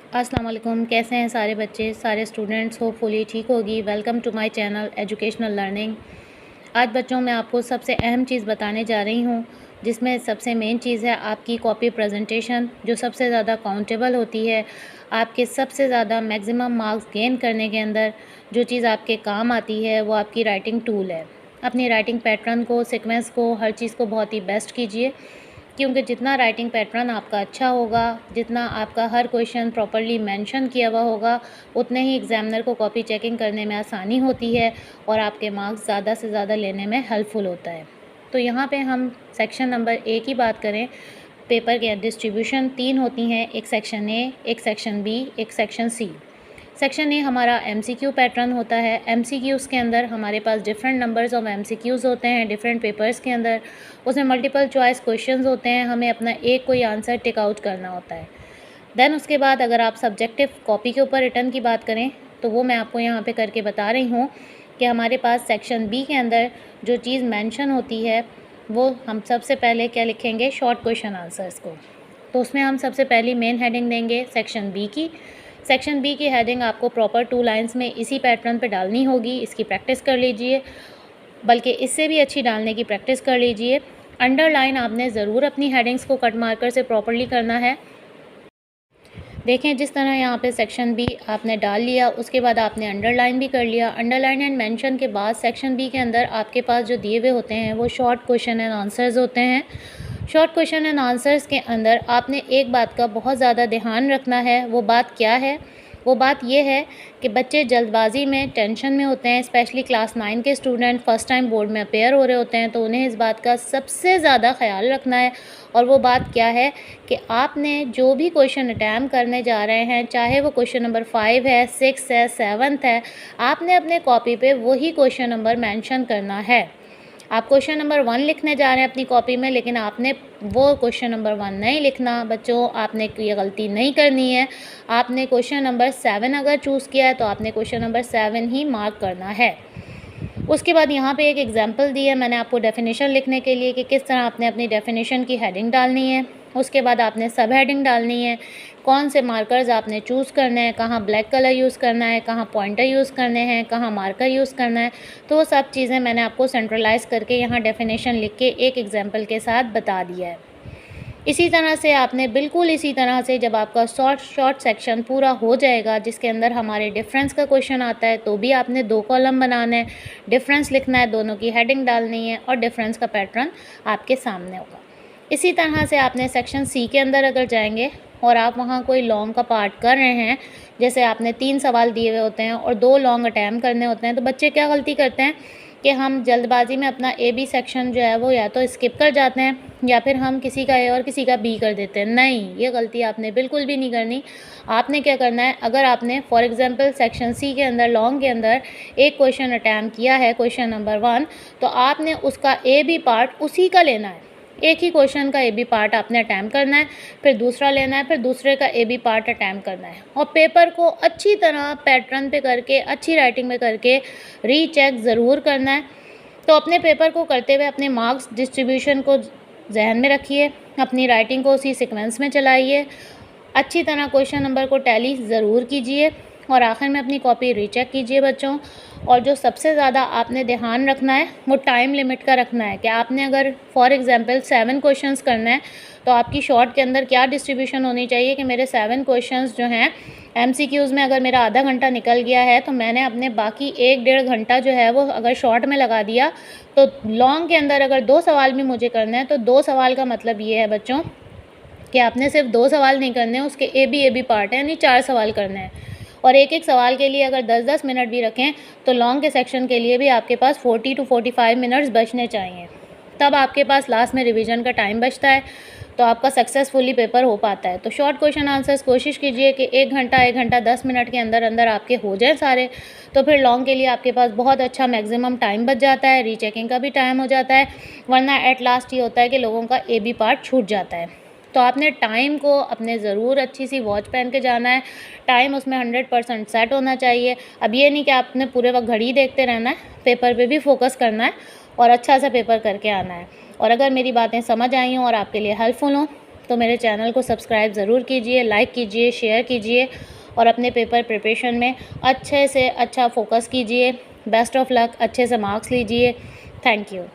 अस्सलाम वालेकुम। कैसे हैं सारे बच्चे, सारे स्टूडेंट्स? होपफुली ठीक होगी। Welcome to my channel educational learning. आज बच्चों मैं आपको सबसे अहम चीज़ बताने जा रही हूँ, जिसमें सबसे मेन चीज़ है आपकी कॉपी प्रेजेंटेशन, जो सबसे ज़्यादा काउंटेबल होती है। आपके सबसे ज़्यादा मैक्सिमम मार्क्स गेन करने के अंदर जो चीज़ आपके काम आती है वो आपकी राइटिंग टूल है। अपनी राइटिंग पैटर्न को, सीक्वेंस को, हर चीज़ को बहुत ही बेस्ट कीजिए, क्योंकि जितना राइटिंग पैटर्न आपका अच्छा होगा, जितना आपका हर क्वेश्चन प्रॉपर्ली मेंशन किया हुआ होगा, उतने ही एग्ज़ामिनर को कॉपी चेकिंग करने में आसानी होती है और आपके मार्क्स ज़्यादा से ज़्यादा लेने में हेल्पफुल होता है। तो यहाँ पे हम सेक्शन नंबर ए की बात करें। पेपर के डिस्ट्रीब्यूशन 3 होती हैं, एक सेक्शन ए, एक सेक्शन बी, एक सेक्शन सी। सेक्शन ए हमारा एमसीक्यू पैटर्न होता है। एमसीक्यूज़ के अंदर हमारे पास डिफरेंट नंबर्स ऑफ एमसीक्यूज़ होते हैं डिफरेंट पेपर्स के अंदर। उसमें मल्टीपल चॉइस क्वेश्चंस होते हैं, हमें अपना एक कोई आंसर टिक आउट करना होता है। देन उसके बाद अगर आप सब्जेक्टिव कॉपी के ऊपर रिटर्न की बात करें, तो वो मैं आपको यहाँ पे करके बता रही हूँ कि हमारे पास सेक्शन बी के अंदर जो चीज़ मेंशन होती है, वो हम सबसे पहले क्या लिखेंगे, शॉर्ट क्वेश्चन आंसर्स को। तो उसमें हम सबसे पहली मेन हेडिंग देंगे सेक्शन बी की। सेक्शन बी की हेडिंग आपको प्रॉपर 2 लाइन्स में इसी पैटर्न पे डालनी होगी। इसकी प्रैक्टिस कर लीजिए, बल्कि इससे भी अच्छी डालने की प्रैक्टिस कर लीजिए। अंडरलाइन आपने ज़रूर अपनी हेडिंग्स को कट मार्कर से प्रॉपर्ली करना है। देखें, जिस तरह यहाँ पे सेक्शन बी आपने डाल लिया, उसके बाद आपने अंडरलाइन भी कर लिया। अंडरलाइन एंड मेंशन के बाद सेक्शन बी के अंदर आपके पास जो दिए हुए होते हैं वो शॉर्ट क्वेश्चन एंड आंसर्स होते हैं। शॉर्ट क्वेश्चन एंड आंसर्स के अंदर आपने एक बात का बहुत ज़्यादा ध्यान रखना है। वो बात क्या है? वो बात ये है कि बच्चे जल्दबाजी में, टेंशन में होते हैं। स्पेशली क्लास 9 के स्टूडेंट फर्स्ट टाइम बोर्ड में अपेयर हो रहे होते हैं, तो उन्हें इस बात का सबसे ज़्यादा ख्याल रखना है। और वो बात क्या है कि आपने जो भी क्वेश्चन अटैम्प्ट करने जा रहे हैं, चाहे वो क्वेश्चन नंबर 5 है, 6 है, 7 है, आपने अपने कॉपी पे वही क्वेश्चन नंबर मेंशन करना है। आप क्वेश्चन नंबर 1 लिखने जा रहे हैं अपनी कॉपी में, लेकिन आपने वो क्वेश्चन नंबर 1 नहीं लिखना बच्चों। आपने ये गलती नहीं करनी है। आपने क्वेश्चन नंबर 7 अगर चूज़ किया है, तो आपने क्वेश्चन नंबर 7 ही मार्क करना है। उसके बाद यहाँ पे एक एग्जांपल दी है मैंने आपको डेफिनेशन लिखने के लिए कि किस तरह आपने अपनी डेफिनेशन की हेडिंग डालनी है। उसके बाद आपने सब हेडिंग डालनी है, कौन से मार्कर्स आपने चूज़ करने हैं, कहाँ ब्लैक कलर यूज़ करना है, कहाँ पॉइंटर यूज़ करने हैं, कहाँ मार्कर यूज़ करना है। तो वो सब चीज़ें मैंने आपको सेंट्रलाइज़ करके यहाँ डेफिनेशन लिख के एक एग्जाम्पल के साथ बता दिया है। इसी तरह से आपने बिल्कुल इसी तरह से जब आपका शॉर्ट सेक्शन पूरा हो जाएगा, जिसके अंदर हमारे डिफरेंस का क्वेश्चन आता है, तो भी आपने 2 कॉलम बनाना है, डिफरेंस लिखना है, दोनों की हेडिंग डालनी है और डिफरेंस का पैटर्न आपके सामने होगा। इसी तरह से आपने सेक्शन सी के अंदर अगर जाएंगे और आप वहाँ कोई लॉन्ग का पार्ट कर रहे हैं, जैसे आपने 3 सवाल दिए हुए होते हैं और 2 लॉन्ग अटैम्प्ट करने होते हैं, तो बच्चे क्या गलती करते हैं कि हम जल्दबाजी में अपना ए बी सेक्शन जो है वो या तो स्किप कर जाते हैं, या फिर हम किसी का ए और किसी का बी कर देते हैं। नहीं, ये गलती आपने बिल्कुल भी नहीं करनी। आपने क्या करना है, अगर आपने फॉर एग्जांपल सेक्शन सी के अंदर लॉन्ग के अंदर एक क्वेश्चन अटैम्प्ट किया है, क्वेश्चन नंबर 1, तो आपने उसका ए बी पार्ट उसी का लेना है। एक ही क्वेश्चन का ए बी पार्ट आपने अटैम्प्ट करना है, फिर दूसरा लेना है, फिर दूसरे का ए बी पार्ट अटैम्प्ट करना है, और पेपर को अच्छी तरह पैटर्न पे करके, अच्छी राइटिंग में करके रीचेक ज़रूर करना है। तो अपने पेपर को करते हुए अपने मार्क्स डिस्ट्रीब्यूशन को जहन में रखिए, अपनी राइटिंग को उसी सीक्वेंस में चलाइए, अच्छी तरह क्वेश्चन नंबर को टैली ज़रूर कीजिए और आखिर में अपनी कॉपी रीचेक कीजिए बच्चों। और जो सबसे ज़्यादा आपने ध्यान रखना है वो टाइम लिमिट का रखना है कि आपने अगर फॉर एग्जांपल 7 क्वेश्चंस करना है, तो आपकी शॉर्ट के अंदर क्या डिस्ट्रीब्यूशन होनी चाहिए कि मेरे 7 क्वेश्चंस जो हैं एमसीक्यूज़ में अगर मेरा आधा घंटा निकल गया है, तो मैंने अपने बाकी 1-1.5 घंटा जो है वो अगर शॉर्ट में लगा दिया। तो लॉन्ग के अंदर अगर 2 सवाल भी मुझे करना है, तो 2 सवाल का मतलब ये है बच्चों कि आपने सिर्फ 2 सवाल नहीं करने हैं, उसके ए बी पार्ट है, यानी 4 सवाल करने हैं। और एक सवाल के लिए अगर 10-10 मिनट भी रखें, तो लॉन्ग के सेक्शन के लिए भी आपके पास 40 to 45 मिनट्स बचने चाहिए। तब आपके पास लास्ट में रिवीजन का टाइम बचता है, तो आपका सक्सेसफुली पेपर हो पाता है। तो शॉर्ट क्वेश्चन आंसर्स कोशिश कीजिए कि 1 घंटा 10 मिनट के अंदर अंदर आपके हो जाए सारे। तो फिर लॉन्ग के लिए आपके पास बहुत अच्छा मैक्सिमम टाइम बच जाता है, रीचेकिंग का भी टाइम हो जाता है, वरना एट लास्ट ये होता है कि लोगों का ए बी पार्ट छूट जाता है। तो आपने टाइम को अपने ज़रूर अच्छी सी वॉच पहन के जाना है। टाइम उसमें 100% सेट होना चाहिए। अब ये नहीं कि आपने पूरे वक्त घड़ी देखते रहना है, पेपर पे भी फोकस करना है और अच्छा सा पेपर करके आना है। और अगर मेरी बातें समझ आई हों और आपके लिए हेल्पफुल हों, तो मेरे चैनल को सब्सक्राइब ज़रूर कीजिए, लाइक कीजिए, शेयर कीजिए और अपने पेपर प्रिपरेशन में अच्छे से अच्छा फोकस कीजिए। बेस्ट ऑफ लक, अच्छे से मार्क्स लीजिए। Thank you.